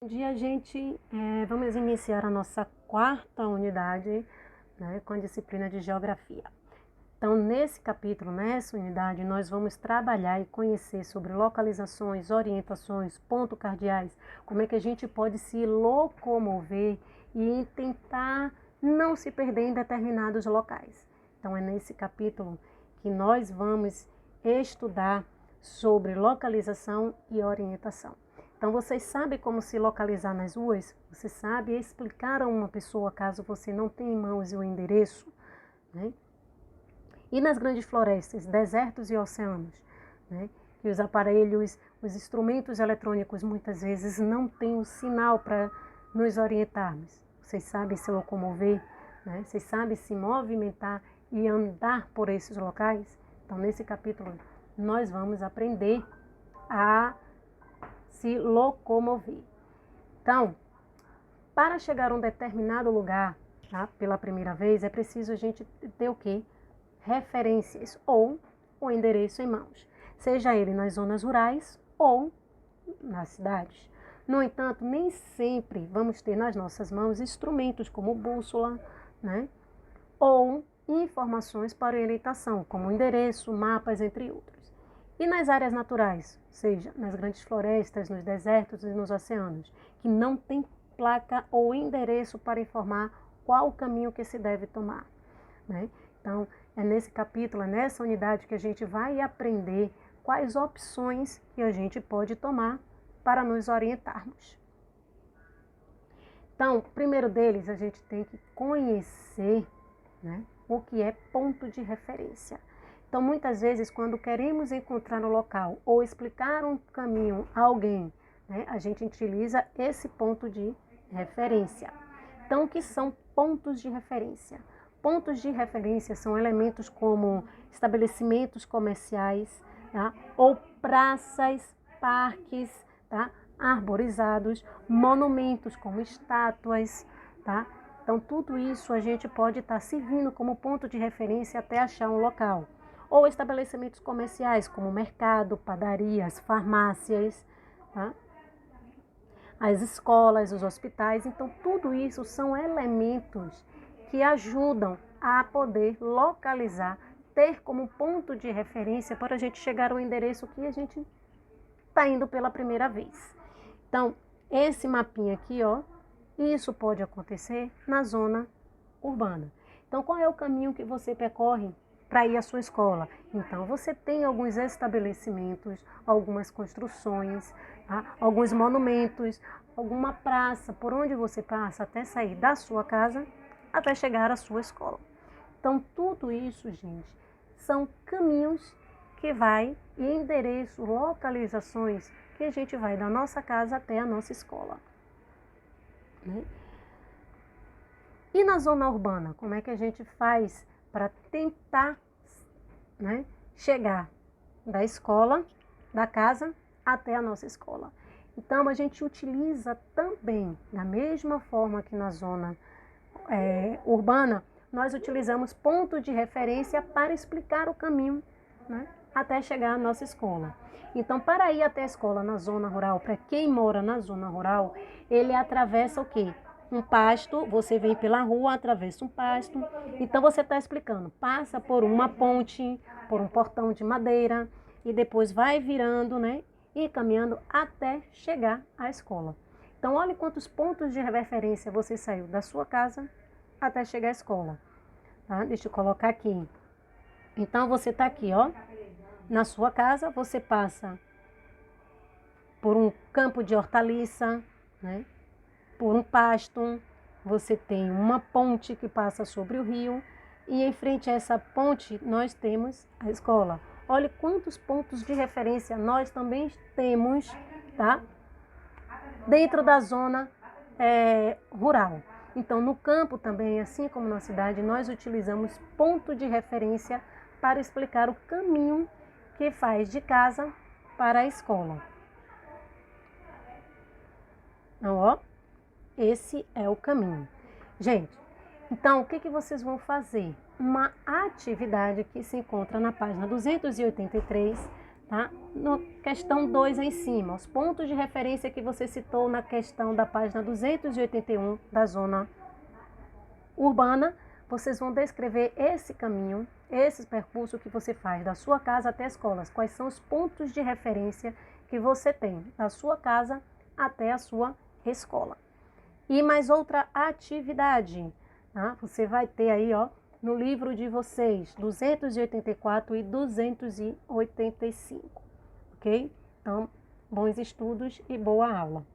Bom dia, gente. Vamos iniciar a nossa quarta unidade, né, com a disciplina de Geografia. Então, nesse capítulo, nessa unidade, nós vamos trabalhar e conhecer sobre localizações, orientações, pontos cardeais, como é que a gente pode se locomover e tentar não se perder em determinados locais. Então, é nesse capítulo que nós vamos estudar sobre localização e orientação. Então, vocês sabem como se localizar nas ruas? Você sabe explicar a uma pessoa, caso você não tenha em mãos o endereço, né? E nas grandes florestas, desertos e oceanos, né? Que os aparelhos, os instrumentos eletrônicos muitas vezes não têm o sinal para nos orientarmos. Vocês sabem se locomover, né? Vocês sabem se movimentar e andar por esses locais? Então, nesse capítulo, nós vamos aprender a se locomover. Então, para chegar a um determinado lugar, tá, pela primeira vez, é preciso a gente ter o quê? Referências ou o endereço em mãos, seja ele nas zonas rurais ou nas cidades. No entanto, nem sempre vamos ter nas nossas mãos instrumentos como bússola, né, ou informações para orientação, como endereço, mapas, entre outros. E nas áreas naturais, seja nas grandes florestas, nos desertos e nos oceanos, que não tem placa ou endereço para informar qual o caminho que se deve tomar, né? Então, é nesse capítulo, é nessa unidade que a gente vai aprender quais opções que a gente pode tomar para nos orientarmos. Então, primeiro deles, a gente tem que conhecer, né, o que é ponto de referência. Então, muitas vezes, quando queremos encontrar um local ou explicar um caminho a alguém, né, a gente utiliza esse ponto de referência. Então, o que são pontos de referência? Pontos de referência são elementos como estabelecimentos comerciais, tá, ou praças, parques, tá, arborizados, monumentos como estátuas, tá? Então, tudo isso a gente pode estar servindo como ponto de referência até achar um local. Ou estabelecimentos comerciais, como mercado, padarias, farmácias, tá? As escolas, os hospitais. Então, tudo isso são elementos que ajudam a poder localizar, ter como ponto de referência para a gente chegar ao endereço que a gente está indo pela primeira vez. Então, esse mapinha aqui, ó, isso pode acontecer na zona urbana. Então, qual é o caminho que você percorre para ir à sua escola? Então, você tem alguns estabelecimentos, algumas construções, tá? Alguns monumentos, alguma praça, por onde você passa até sair da sua casa, até chegar à sua escola. Então, tudo isso, gente, são caminhos que vai e endereço, localizações que a gente vai da nossa casa até a nossa escola, né? E na zona urbana, como é que a gente faz para tentar, né, chegar da escola, da casa, até a nossa escola? Então, a gente utiliza também, da mesma forma que na zona urbana, nós utilizamos ponto de referência para explicar o caminho, né, até chegar à nossa escola. Então, para ir até a escola na zona rural, para quem mora na zona rural, ele atravessa o quê? Um pasto, você vem pela rua, atravessa um pasto. Então, você está explicando, passa por uma ponte, por um portão de madeira, e depois vai virando, né, e caminhando até chegar à escola. Então, olhe quantos pontos de referência você saiu da sua casa até chegar à escola. Tá? Deixa eu colocar aqui. Então, você está aqui, ó. Na sua casa, você passa por um campo de hortaliça, né? Por um pasto. Você tem uma ponte que passa sobre o rio. E em frente a essa ponte, nós temos a escola. Olha quantos pontos de referência nós também temos, tá? Dentro da zona rural. Então, no campo também, assim como na cidade, nós utilizamos ponto de referência para explicar o caminho que faz de casa para a escola. Então, ó, esse é o caminho. Gente, então, o que vocês vão fazer? Uma atividade que se encontra na página 283, tá? No questão 2 em cima, os pontos de referência que você citou na questão da página 281 da zona urbana, vocês vão descrever esse caminho, esse percurso que você faz da sua casa até a escola. Quais são os pontos de referência que você tem da sua casa até a sua escola. E mais outra atividade, tá? Você vai ter aí, ó, no livro de vocês, 284 e 285, ok? Então, bons estudos e boa aula.